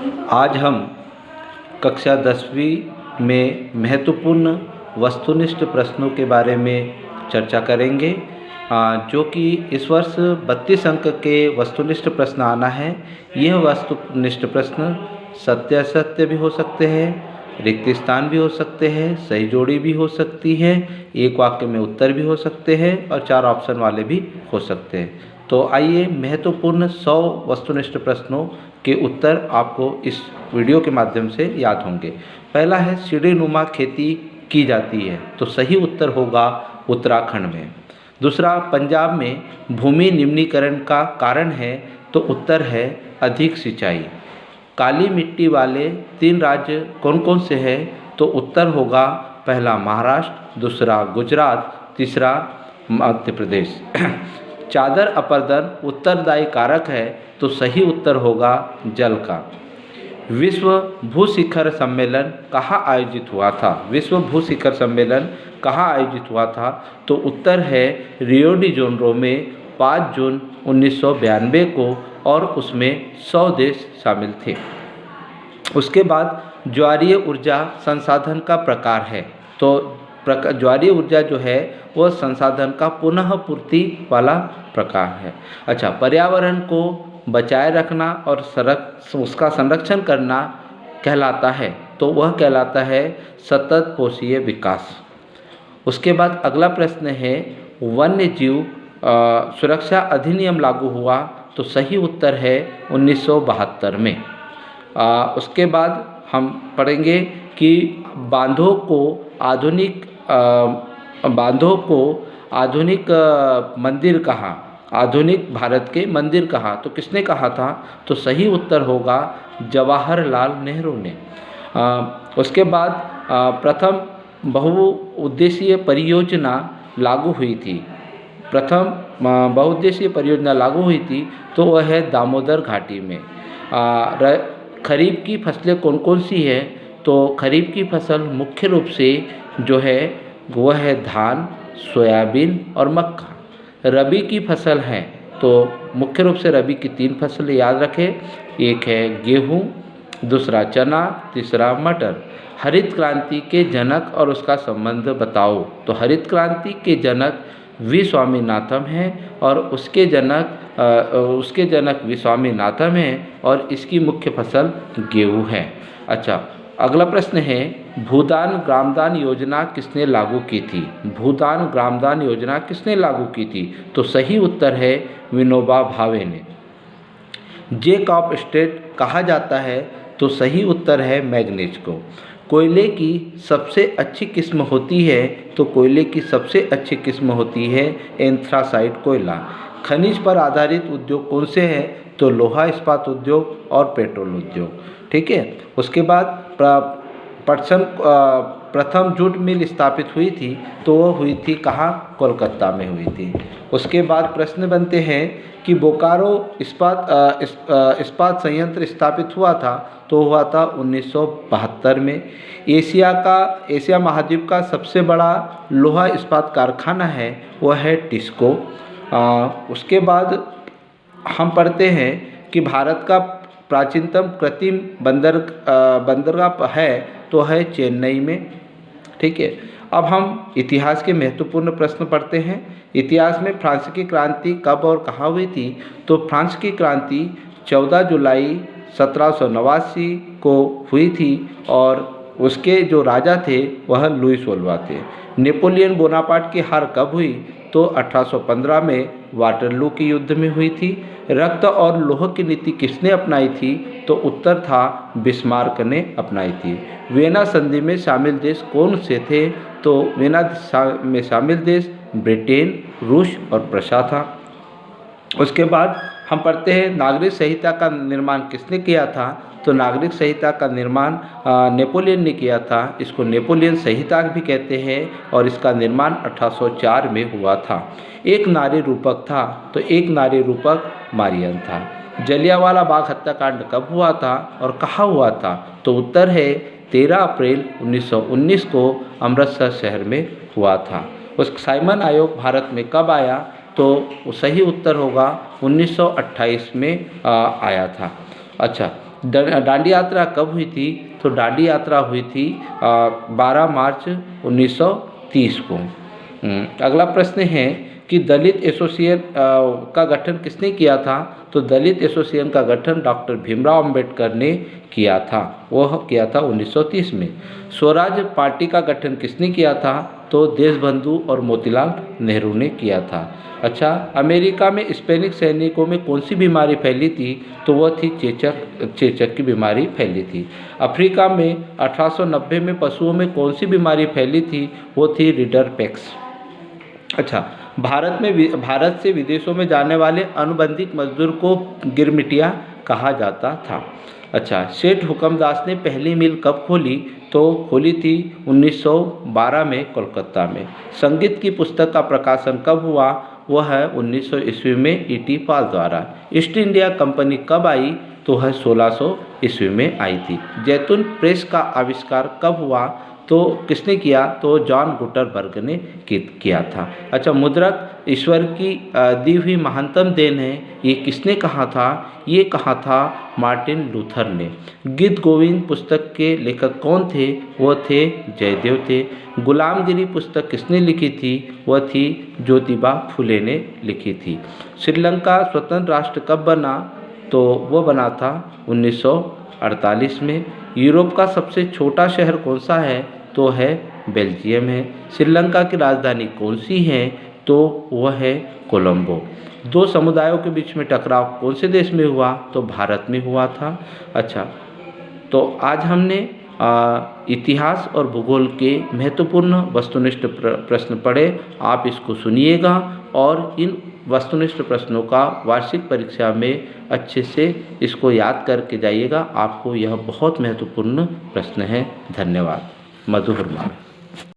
आज हम कक्षा 10वीं में महत्वपूर्ण वस्तुनिष्ठ प्रश्नों के बारे में चर्चा करेंगे, जो कि इस वर्ष 32 अंक के वस्तुनिष्ठ प्रश्न आना है। यह वस्तुनिष्ठ प्रश्न सत्य असत्य भी हो सकते हैं, रिक्त स्थान भी हो सकते हैं, सही जोड़ी भी हो सकती है, एक वाक्य में उत्तर भी हो सकते हैं और 4 ऑप्शन वाले भी हो सकते हैं। तो आइए, महत्वपूर्ण 100 वस्तुनिष्ठ प्रश्नों के उत्तर आपको इस वीडियो के माध्यम से याद होंगे। पहला है, सीढ़ीनुमा खेती की जाती है, तो सही उत्तर होगा उत्तराखंड में। दूसरा, पंजाब में भूमि निम्नीकरण का कारण है, तो उत्तर है अधिक सिंचाई। काली मिट्टी वाले 3 राज्य कौन कौन से हैं, तो उत्तर होगा पहला महाराष्ट्र, दूसरा गुजरात, तीसरा मध्य प्रदेश। चादर अपर्दन उत्तरदायी कारक है, तो सही उत्तर होगा जल का। विश्व भू शिखर सम्मेलन कहाँ आयोजित हुआ था? विश्व भू शिखर सम्मेलन कहाँ आयोजित हुआ था? तो उत्तर है रियो डी जेनेरो में 5 जून 1992 को, और उसमें 100 देश शामिल थे। उसके बाद ज्वारीय ऊर्जा संसाधन का प्रकार है, तो ज्वारीय ऊर्जा जो है वह संसाधन का पुनः पूर्ति वाला प्रकार है। अच्छा, पर्यावरण को बचाए रखना और उसका संरक्षण करना कहलाता है, तो वह कहलाता है सतत पोषीय विकास। उसके बाद अगला प्रश्न है, वन्य जीव सुरक्षा अधिनियम लागू हुआ, तो सही उत्तर है 1972 में। उसके बाद हम पढ़ेंगे कि बांधों को आधुनिक मंदिर कहा, आधुनिक भारत के मंदिर कहा, तो किसने कहा था? तो सही उत्तर होगा जवाहरलाल नेहरू ने। उसके बाद प्रथम बहुउद्देशीय परियोजना लागू हुई थी। प्रथम बहुउद्देशीय परियोजना लागू हुई थी, तो वह है दामोदर घाटी में। खरीफ की फसलें कौन कौन सी है? तो खरीफ की फसल मुख्य रूप से जो है वह है धान, सोयाबीन और मक्का। रबी की फसल हैं, तो मुख्य रूप से रबी की 3 फसलें याद रखें, एक है गेहूँ, दूसरा चना, तीसरा मटर। हरित क्रांति के जनक और उसका संबंध बताओ? तो हरित क्रांति के जनक वी स्वामीनाथन हैं, और उसके जनक वी स्वामीनाथन हैं, और इसकी मुख्य फसल गेहूँ है। अच्छा, अगला प्रश्न है, भूदान ग्रामदान योजना किसने लागू की थी? भूदान ग्रामदान योजना किसने लागू की थी? तो सही उत्तर है विनोबा भावे ने। जैक ऑफ स्टेट कहा जाता है, तो सही उत्तर है मैग्नीज को। कोयले की सबसे अच्छी किस्म होती है, तो कोयले की सबसे अच्छी किस्म होती है एंथ्रासाइट कोयला। खनिज पर आधारित उद्योग कौन से हैं? तो लोहा इस्पात उद्योग और पेट्रोल उद्योग। ठीक है। उसके बाद प्रथम जूट मिल स्थापित हुई थी, तो वो हुई थी कहाँ? कोलकाता में हुई थी। उसके बाद प्रश्न बनते हैं कि बोकारो इस्पात संयंत्र स्थापित हुआ था, तो हुआ था 1972 में। एशिया महाद्वीप का सबसे बड़ा लोहा इस्पात कारखाना है, वह है टिस्को। उसके बाद हम पढ़ते हैं कि भारत का प्राचीनतम कृत्रिम बंदरगाह है, तो है चेन्नई में। ठीक है। अब हम इतिहास के महत्वपूर्ण प्रश्न पढ़ते हैं। इतिहास में फ्रांस की क्रांति कब और कहाँ हुई थी? तो फ्रांस की क्रांति 14 जुलाई 1789 को हुई थी, और उसके जो राजा थे वह लुई 16वां थे। नेपोलियन बोनापार्ट की हार कब हुई? तो 1815 में वाटरलू के युद्ध में हुई थी। रक्त और लौह की नीति किसने अपनाई थी? तो उत्तर था बिस्मार्क ने अपनाई थी। वियना संधि में शामिल देश कौन से थे? तो वियना में शामिल देश ब्रिटेन, रूस और प्रशा था। उसके बाद हम पढ़ते हैं नागरिक संहिता का निर्माण किसने किया था? तो नागरिक संहिता का निर्माण नेपोलियन ने किया था। इसको नेपोलियन संहिता भी कहते हैं, और इसका निर्माण 1804 में हुआ था। एक नारी रूपक था, तो एक नारी रूपक मारियन था। जलियांवाला बाग हत्याकांड कब हुआ था और कहाँ हुआ था? तो उत्तर है 13 अप्रैल 1919 को अमृतसर शहर में हुआ था। उस साइमन आयोग भारत में कब आया? तो सही उत्तर होगा 1928 में आया था। अच्छा, दांडी यात्रा कब हुई थी? तो दांडी यात्रा हुई थी 12 मार्च 1930 को। अगला प्रश्न है कि दलित एसोसिएशन का गठन किसने किया था? तो दलित एसोसिएशन का गठन डॉक्टर भीमराव अंबेडकर ने किया था, वह किया था 1930 में। स्वराज पार्टी का गठन किसने किया था? तो देशबंधु और मोतीलाल नेहरू ने किया था। अच्छा, अमेरिका में स्पेनिश सैनिकों में कौन सी बीमारी फैली थी? तो वह थी चेचक की बीमारी फैली थी। अफ्रीका में 1890 में पशुओं में कौन सी बीमारी फैली थी? वो थी रिडरपेक्स। अच्छा, भारत से विदेशों में जाने वाले अनुबंधित मजदूर को गिरमिटिया कहा जाता था। अच्छा, सेठ हुक्मदास ने पहली मिल कब खोली? तो खोली थी 1912 में कोलकाता में। संगीत की पुस्तक का प्रकाशन कब हुआ? वह है 1900 ईस्वी में E.T. पाल द्वारा। ईस्ट इंडिया कंपनी कब आई? तो है 1600 ईस्वी में आई थी। जैतून प्रेस का आविष्कार कब हुआ? तो किसने किया? तो जॉन गुटनबर्ग ने किया था। अच्छा, मुद्रक ईश्वर की दी हुई महानतम देन है, ये किसने कहा था? ये कहा था मार्टिन लूथर ने। गीत गोविंद पुस्तक के लेखक कौन थे? वो थे जयदेव थे। गुलामगिरी पुस्तक किसने लिखी थी? वह थी ज्योतिबा फुले ने लिखी थी। श्रीलंका स्वतंत्र राष्ट्र कब बना? तो वो बना था 1948 में। यूरोप का सबसे छोटा शहर कौन सा है? तो है बेल्जियम है। श्रीलंका की राजधानी कौन सी है? तो वह है कोलंबो। दो समुदायों के बीच में टकराव कौन से देश में हुआ? तो भारत में हुआ था। अच्छा, तो आज हमने इतिहास और भूगोल के महत्वपूर्ण वस्तुनिष्ठ प्रश्न पढ़े। आप इसको सुनिएगा और इन वस्तुनिष्ठ प्रश्नों का वार्षिक परीक्षा में अच्छे से इसको याद करके जाइएगा। आपको यह बहुत महत्वपूर्ण प्रश्न है। धन्यवाद। मधुर